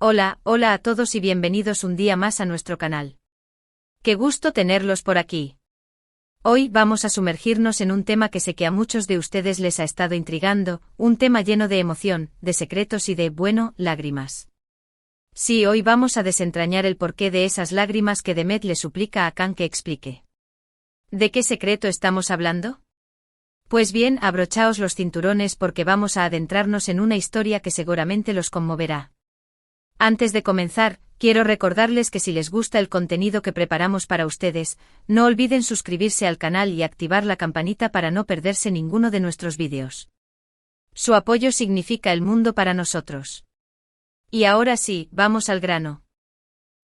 Hola, hola a todos y bienvenidos un día más a nuestro canal. Qué gusto tenerlos por aquí. Hoy vamos a sumergirnos en un tema que sé que a muchos de ustedes les ha estado intrigando, un tema lleno de emoción, de secretos y de, bueno, lágrimas. Sí, hoy vamos a desentrañar el porqué de esas lágrimas que Demet le suplica a Can que explique. ¿De qué secreto estamos hablando? Pues bien, abrochaos los cinturones porque vamos a adentrarnos en una historia que seguramente los conmoverá. Antes de comenzar, quiero recordarles que si les gusta el contenido que preparamos para ustedes, no olviden suscribirse al canal y activar la campanita para no perderse ninguno de nuestros vídeos. Su apoyo significa el mundo para nosotros. Y ahora sí, vamos al grano.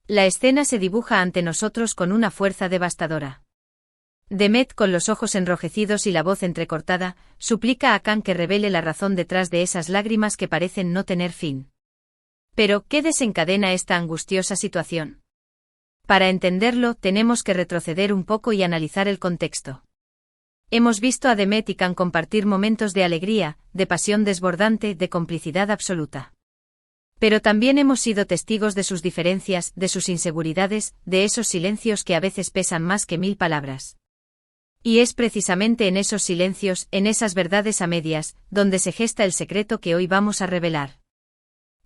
La escena se dibuja ante nosotros con una fuerza devastadora. Demet, con los ojos enrojecidos y la voz entrecortada, suplica a Can que revele la razón detrás de esas lágrimas que parecen no tener fin. Pero, ¿qué desencadena esta angustiosa situación? Para entenderlo, tenemos que retroceder un poco y analizar el contexto. Hemos visto a Demet y Can compartir momentos de alegría, de pasión desbordante, de complicidad absoluta. Pero también hemos sido testigos de sus diferencias, de sus inseguridades, de esos silencios que a veces pesan más que 1000 palabras. Y es precisamente en esos silencios, en esas verdades a medias, donde se gesta el secreto que hoy vamos a revelar.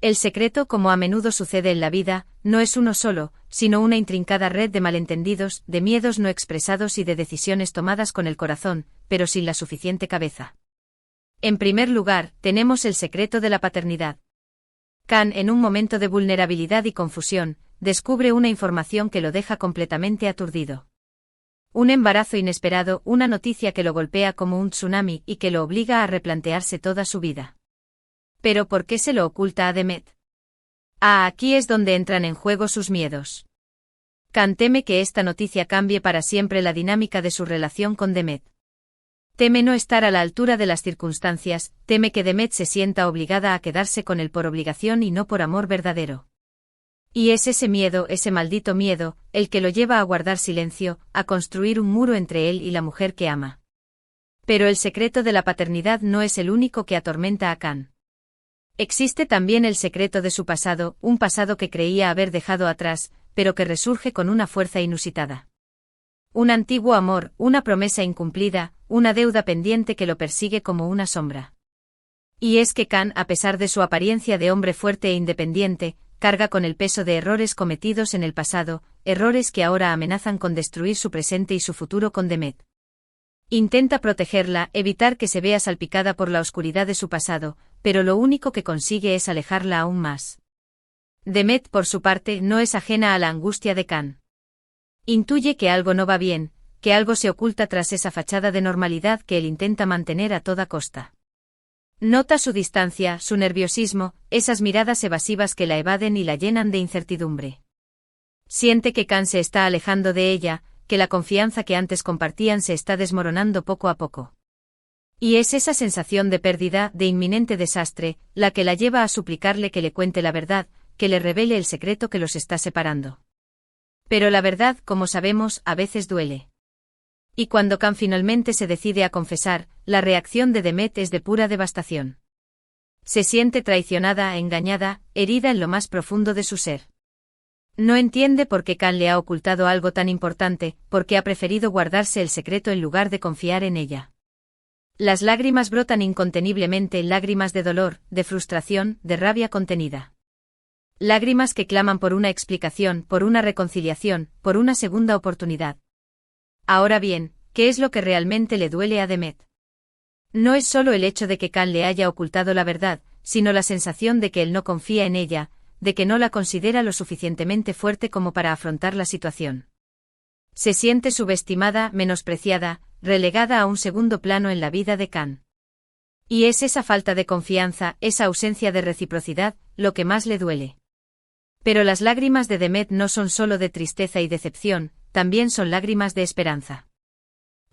El secreto, como a menudo sucede en la vida, no es uno solo, sino una intrincada red de malentendidos, de miedos no expresados y de decisiones tomadas con el corazón, pero sin la suficiente cabeza. En primer lugar, tenemos el secreto de la paternidad. Can, en un momento de vulnerabilidad y confusión, descubre una información que lo deja completamente aturdido. Un embarazo inesperado, una noticia que lo golpea como un tsunami y que lo obliga a replantearse toda su vida. ¿Pero por qué se lo oculta a Demet? Aquí es donde entran en juego sus miedos. Can teme que esta noticia cambie para siempre la dinámica de su relación con Demet. Teme no estar a la altura de las circunstancias, teme que Demet se sienta obligada a quedarse con él por obligación y no por amor verdadero. Y es ese miedo, ese maldito miedo, el que lo lleva a guardar silencio, a construir un muro entre él y la mujer que ama. Pero el secreto de la paternidad no es el único que atormenta a Can. Existe también el secreto de su pasado, un pasado que creía haber dejado atrás, pero que resurge con una fuerza inusitada. Un antiguo amor, una promesa incumplida, una deuda pendiente que lo persigue como una sombra. Y es que Can, a pesar de su apariencia de hombre fuerte e independiente, carga con el peso de errores cometidos en el pasado, errores que ahora amenazan con destruir su presente y su futuro con Demet. Intenta protegerla, evitar que se vea salpicada por la oscuridad de su pasado, pero lo único que consigue es alejarla aún más. Demet, por su parte, no es ajena a la angustia de Can. Intuye que algo no va bien, que algo se oculta tras esa fachada de normalidad que él intenta mantener a toda costa. Nota su distancia, su nerviosismo, esas miradas evasivas que la evaden y la llenan de incertidumbre. Siente que Can se está alejando de ella, que la confianza que antes compartían se está desmoronando poco a poco. Y es esa sensación de pérdida, de inminente desastre, la que la lleva a suplicarle que le cuente la verdad, que le revele el secreto que los está separando. Pero la verdad, como sabemos, a veces duele. Y cuando Can finalmente se decide a confesar, la reacción de Demet es de pura devastación. Se siente traicionada, engañada, herida en lo más profundo de su ser. No entiende por qué Can le ha ocultado algo tan importante, por qué ha preferido guardarse el secreto en lugar de confiar en ella. Las lágrimas brotan inconteniblemente, lágrimas de dolor, de frustración, de rabia contenida. Lágrimas que claman por una explicación, por una reconciliación, por una segunda oportunidad. Ahora bien, ¿qué es lo que realmente le duele a Demet? No es solo el hecho de que Can le haya ocultado la verdad, sino la sensación de que él no confía en ella, de que no la considera lo suficientemente fuerte como para afrontar la situación. Se siente subestimada, menospreciada, relegada a un segundo plano en la vida de Can. Y es esa falta de confianza, esa ausencia de reciprocidad, lo que más le duele. Pero las lágrimas de Demet no son solo de tristeza y decepción, también son lágrimas de esperanza.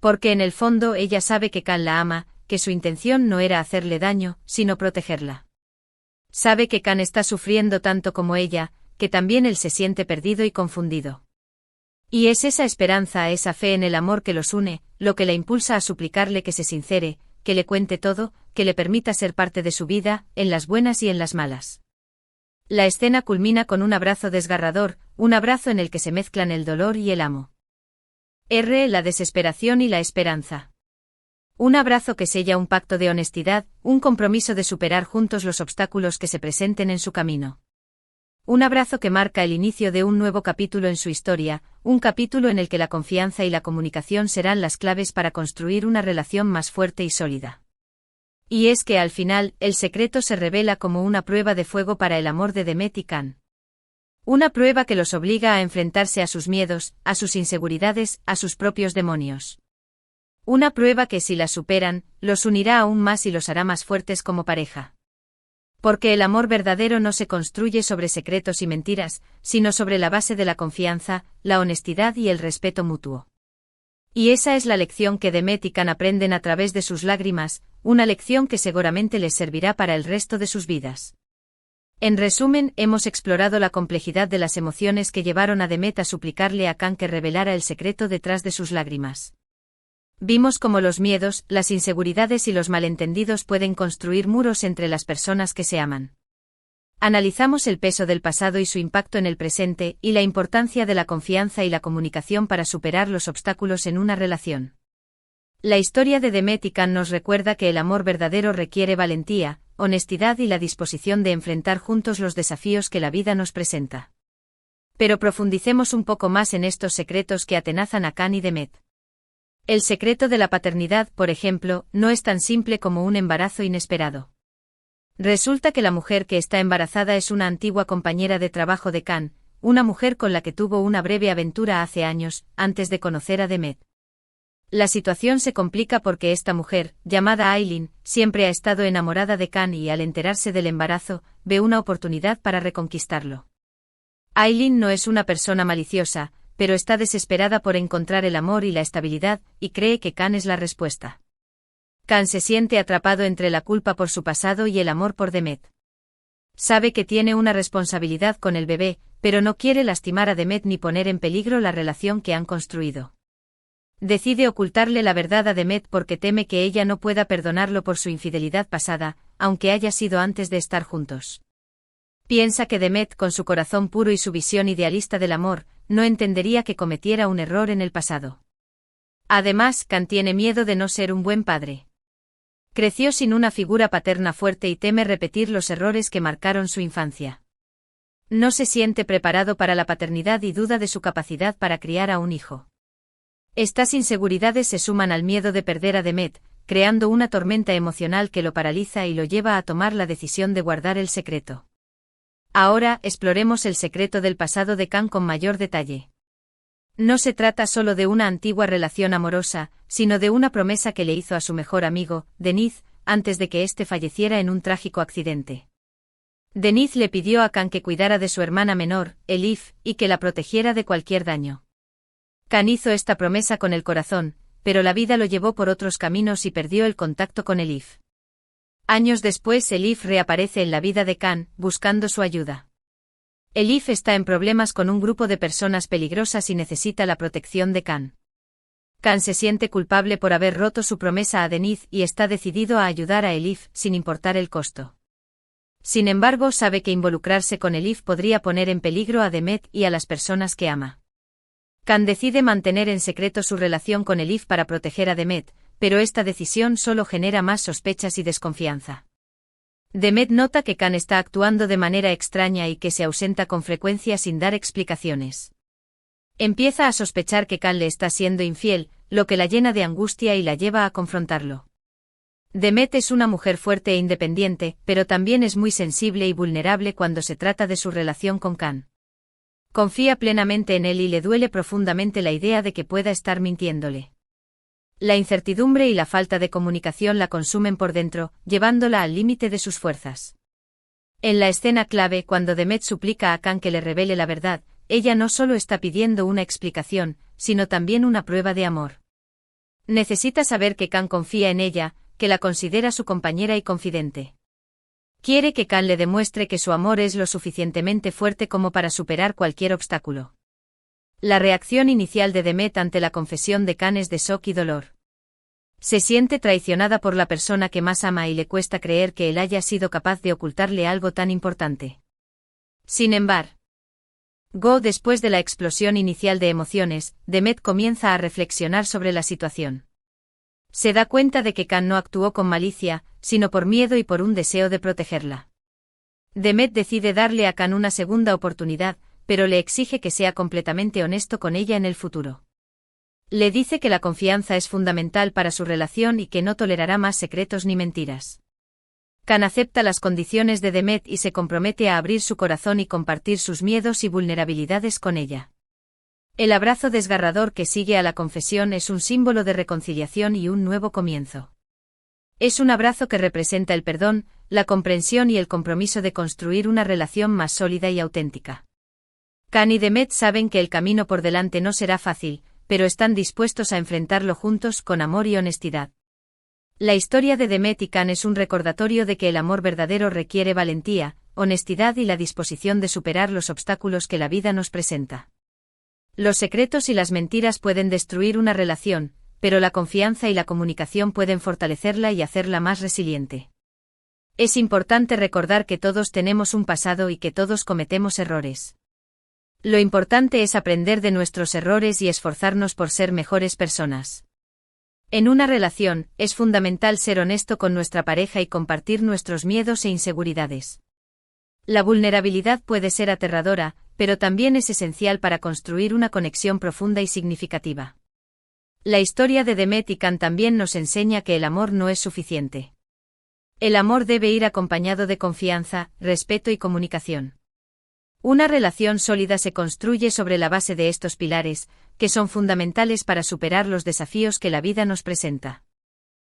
Porque en el fondo ella sabe que Can la ama, que su intención no era hacerle daño, sino protegerla. Sabe que Can está sufriendo tanto como ella, que también él se siente perdido y confundido. Y es esa esperanza, esa fe en el amor que los une, lo que la impulsa a suplicarle que se sincere, que le cuente todo, que le permita ser parte de su vida, en las buenas y en las malas. La escena culmina con un abrazo desgarrador, un abrazo en el que se mezclan el dolor y el amo. La desesperación y la esperanza. Un abrazo que sella un pacto de honestidad, un compromiso de superar juntos los obstáculos que se presenten en su camino. Un abrazo que marca el inicio de un nuevo capítulo en su historia, un capítulo en el que la confianza y la comunicación serán las claves para construir una relación más fuerte y sólida. Y es que al final, el secreto se revela como una prueba de fuego para el amor de Demet y Can. Una prueba que los obliga a enfrentarse a sus miedos, a sus inseguridades, a sus propios demonios. Una prueba que si la superan, los unirá aún más y los hará más fuertes como pareja. Porque el amor verdadero no se construye sobre secretos y mentiras, sino sobre la base de la confianza, la honestidad y el respeto mutuo. Y esa es la lección que Demet y Can aprenden a través de sus lágrimas, una lección que seguramente les servirá para el resto de sus vidas. En resumen, hemos explorado la complejidad de las emociones que llevaron a Demet a suplicarle a Can que revelara el secreto detrás de sus lágrimas. Vimos cómo los miedos, las inseguridades y los malentendidos pueden construir muros entre las personas que se aman. Analizamos el peso del pasado y su impacto en el presente, y la importancia de la confianza y la comunicación para superar los obstáculos en una relación. La historia de Demet y Can nos recuerda que el amor verdadero requiere valentía, honestidad y la disposición de enfrentar juntos los desafíos que la vida nos presenta. Pero profundicemos un poco más en estos secretos que atenazan a Can y Demet. El secreto de la paternidad, por ejemplo, no es tan simple como un embarazo inesperado. Resulta que la mujer que está embarazada es una antigua compañera de trabajo de Can, una mujer con la que tuvo una breve aventura hace años, antes de conocer a Demet. La situación se complica porque esta mujer, llamada Aileen, siempre ha estado enamorada de Can y al enterarse del embarazo, ve una oportunidad para reconquistarlo. Aileen no es una persona maliciosa, pero está desesperada por encontrar el amor y la estabilidad, y cree que Can es la respuesta. Can se siente atrapado entre la culpa por su pasado y el amor por Demet. Sabe que tiene una responsabilidad con el bebé, pero no quiere lastimar a Demet ni poner en peligro la relación que han construido. Decide ocultarle la verdad a Demet porque teme que ella no pueda perdonarlo por su infidelidad pasada, aunque haya sido antes de estar juntos. Piensa que Demet, con su corazón puro y su visión idealista del amor, no entendería que cometiera un error en el pasado. Además, Can tiene miedo de no ser un buen padre. Creció sin una figura paterna fuerte y teme repetir los errores que marcaron su infancia. No se siente preparado para la paternidad y duda de su capacidad para criar a un hijo. Estas inseguridades se suman al miedo de perder a Demet, creando una tormenta emocional que lo paraliza y lo lleva a tomar la decisión de guardar el secreto. Ahora, exploremos el secreto del pasado de Can con mayor detalle. No se trata solo de una antigua relación amorosa, sino de una promesa que le hizo a su mejor amigo, Denise, antes de que éste falleciera en un trágico accidente. Denise le pidió a Can que cuidara de su hermana menor, Elif, y que la protegiera de cualquier daño. Can hizo esta promesa con el corazón, pero la vida lo llevó por otros caminos y perdió el contacto con Elif. Años después Elif reaparece en la vida de Can, buscando su ayuda. Elif está en problemas con un grupo de personas peligrosas y necesita la protección de Can. Can se siente culpable por haber roto su promesa a Denise y está decidido a ayudar a Elif, sin importar el costo. Sin embargo, sabe que involucrarse con Elif podría poner en peligro a Demet y a las personas que ama. Can decide mantener en secreto su relación con Elif para proteger a Demet, pero esta decisión solo genera más sospechas y desconfianza. Demet nota que Can está actuando de manera extraña y que se ausenta con frecuencia sin dar explicaciones. Empieza a sospechar que Can le está siendo infiel, lo que la llena de angustia y la lleva a confrontarlo. Demet es una mujer fuerte e independiente, pero también es muy sensible y vulnerable cuando se trata de su relación con Can. Confía plenamente en él y le duele profundamente la idea de que pueda estar mintiéndole. La incertidumbre y la falta de comunicación la consumen por dentro, llevándola al límite de sus fuerzas. En la escena clave, cuando Demet suplica a Can que le revele la verdad, ella no solo está pidiendo una explicación, sino también una prueba de amor. Necesita saber que Can confía en ella, que la considera su compañera y confidente. Quiere que Can le demuestre que su amor es lo suficientemente fuerte como para superar cualquier obstáculo. La reacción inicial de Demet ante la confesión de Can es de shock y dolor. Se siente traicionada por la persona que más ama y le cuesta creer que él haya sido capaz de ocultarle algo tan importante. Sin embargo, después de la explosión inicial de emociones, Demet comienza a reflexionar sobre la situación. Se da cuenta de que Khan no actuó con malicia, sino por miedo y por un deseo de protegerla. Demet decide darle a Khan una segunda oportunidad, pero le exige que sea completamente honesto con ella en el futuro. Le dice que la confianza es fundamental para su relación y que no tolerará más secretos ni mentiras. Khan acepta las condiciones de Demet y se compromete a abrir su corazón y compartir sus miedos y vulnerabilidades con ella. El abrazo desgarrador que sigue a la confesión es un símbolo de reconciliación y un nuevo comienzo. Es un abrazo que representa el perdón, la comprensión y el compromiso de construir una relación más sólida y auténtica. Khan y Demet saben que el camino por delante no será fácil, pero están dispuestos a enfrentarlo juntos con amor y honestidad. La historia de Demet y Khan es un recordatorio de que el amor verdadero requiere valentía, honestidad y la disposición de superar los obstáculos que la vida nos presenta. Los secretos y las mentiras pueden destruir una relación, pero la confianza y la comunicación pueden fortalecerla y hacerla más resiliente. Es importante recordar que todos tenemos un pasado y que todos cometemos errores. Lo importante es aprender de nuestros errores y esforzarnos por ser mejores personas. En una relación, es fundamental ser honesto con nuestra pareja y compartir nuestros miedos e inseguridades. La vulnerabilidad puede ser aterradora, pero también es esencial para construir una conexión profunda y significativa. La historia de Demet y Khan también nos enseña que el amor no es suficiente. El amor debe ir acompañado de confianza, respeto y comunicación. Una relación sólida se construye sobre la base de estos pilares, que son fundamentales para superar los desafíos que la vida nos presenta.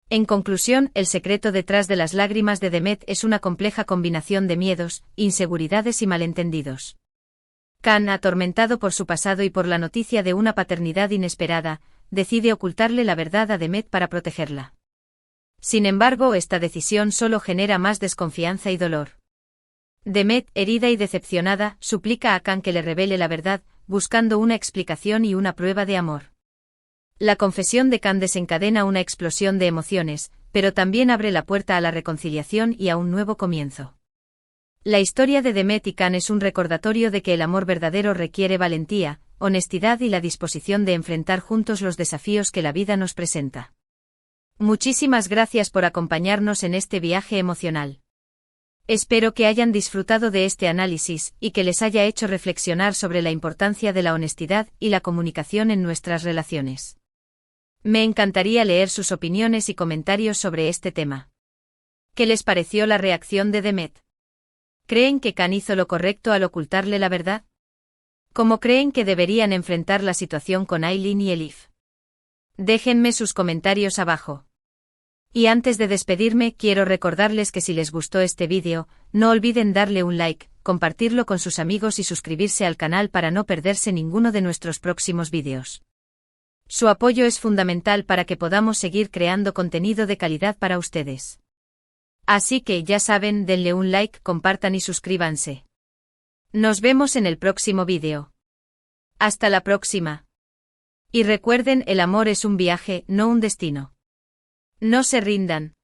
En conclusión, el secreto detrás de las lágrimas de Demet es una compleja combinación de miedos, inseguridades y malentendidos. Khan, atormentado por su pasado y por la noticia de una paternidad inesperada, decide ocultarle la verdad a Demet para protegerla. Sin embargo, esta decisión solo genera más desconfianza y dolor. Demet, herida y decepcionada, suplica a Khan que le revele la verdad, buscando una explicación y una prueba de amor. La confesión de Khan desencadena una explosión de emociones, pero también abre la puerta a la reconciliación y a un nuevo comienzo. La historia de Demet y Khan es un recordatorio de que el amor verdadero requiere valentía, honestidad y la disposición de enfrentar juntos los desafíos que la vida nos presenta. Muchísimas gracias por acompañarnos en este viaje emocional. Espero que hayan disfrutado de este análisis y que les haya hecho reflexionar sobre la importancia de la honestidad y la comunicación en nuestras relaciones. Me encantaría leer sus opiniones y comentarios sobre este tema. ¿Qué les pareció la reacción de Demet? ¿Creen que Khan hizo lo correcto al ocultarle la verdad? ¿Cómo creen que deberían enfrentar la situación con Aileen y Elif? Déjenme sus comentarios abajo. Y antes de despedirme, quiero recordarles que si les gustó este vídeo, no olviden darle un like, compartirlo con sus amigos y suscribirse al canal para no perderse ninguno de nuestros próximos vídeos. Su apoyo es fundamental para que podamos seguir creando contenido de calidad para ustedes. Así que ya saben, denle un like, compartan y suscríbanse. Nos vemos en el próximo vídeo. Hasta la próxima. Y recuerden, el amor es un viaje, no un destino. No se rindan.